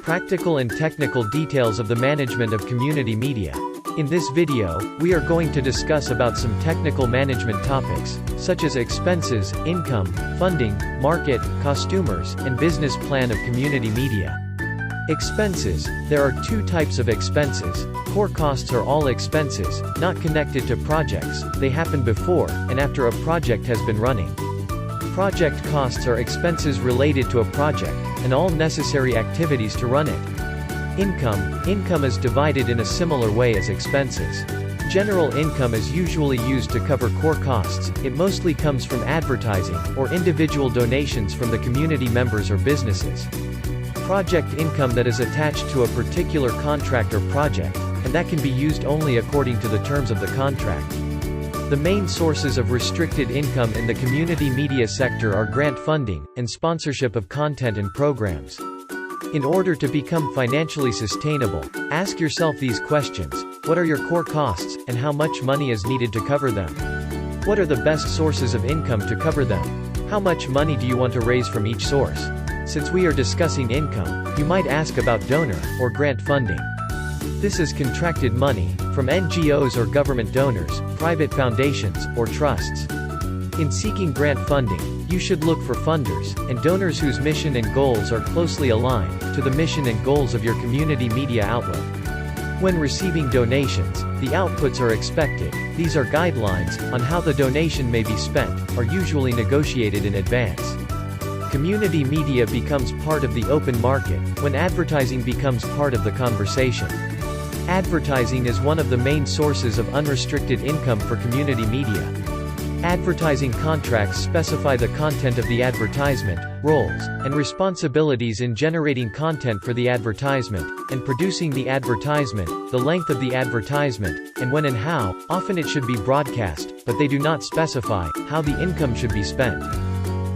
Practical and technical details of the management of community media. In this video, we are going to discuss about some technical management topics, such as expenses, income, funding, market, costumers, and business plan of community media. Expenses. There are two types of expenses. Core costs are all expenses, not connected to projects, they happen before and after a project has been running. Project costs are expenses related to a project, and all necessary activities to run it. Income is divided in a similar way as expenses. General income is usually used to cover core costs, it mostly comes from advertising, or individual donations from the community members or businesses. Project income that is attached to a particular contract or project, and that can be used only according to the terms of the contract. The main sources of restricted income in the community media sector are grant funding, and sponsorship of content and programs. In order to become financially sustainable, ask yourself these questions. What are your core costs, and how much money is needed to cover them? What are the best sources of income to cover them? How much money do you want to raise from each source? Since we are discussing income, you might ask about donor, or grant funding. This is contracted money, from NGOs or government donors, private foundations, or trusts. In seeking grant funding, you should look for funders, and donors whose mission and goals are closely aligned to the mission and goals of your community media outlet. When receiving donations, the outputs are expected. These are guidelines on how the donation may be spent, are usually negotiated in advance. Community media becomes part of the open market when advertising becomes part of the conversation. Advertising is one of the main sources of unrestricted income for community media. Advertising contracts specify the content of the advertisement, roles, and responsibilities in generating content for the advertisement, and producing the advertisement, the length of the advertisement, and when and how often it should be broadcast, but they do not specify how the income should be spent.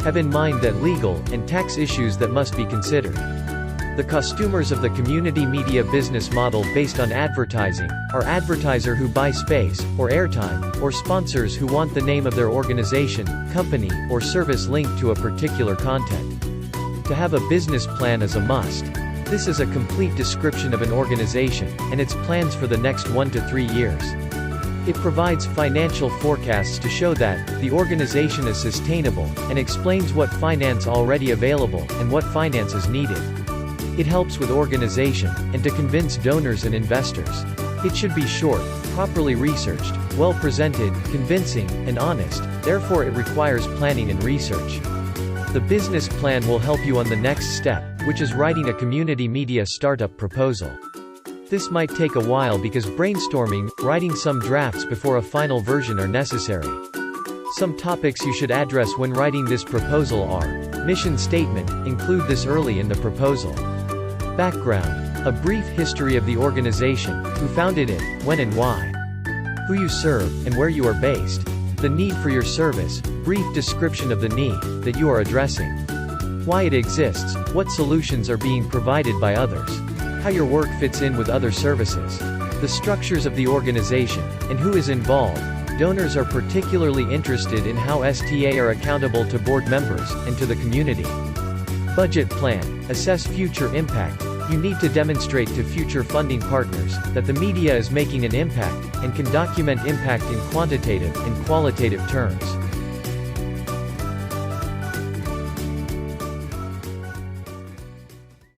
Have in mind that legal and tax issues that must be considered. The costumers of the community media business model based on advertising are advertiser who buy space, or airtime, or sponsors who want the name of their organization, company, or service linked to a particular content. To have a business plan is a must. This is a complete description of an organization, and its plans for the next 1 to 3 years. It provides financial forecasts to show that the organization is sustainable, and explains what finance already available, and what finance is needed. It helps with organization, and to convince donors and investors. It should be short, properly researched, well presented, convincing, and honest, therefore it requires planning and research. The business plan will help you on the next step, which is writing a community media startup proposal. This might take a while because brainstorming, writing some drafts before a final version are necessary. Some topics you should address when writing this proposal are: mission statement, include this early in the proposal. Background, a brief history of the organization, who founded it, when and why. Who you serve, and where you are based. The need for your service, brief description of the need that you are addressing. Why it exists, what solutions are being provided by others. How your work fits in with other services. The structures of the organization, and who is involved. Donors are particularly interested in how STA are accountable to board members, and to the community. Budget plan, assess future impact. You need to demonstrate to future funding partners that the media is making an impact, and can document impact in quantitative and qualitative terms.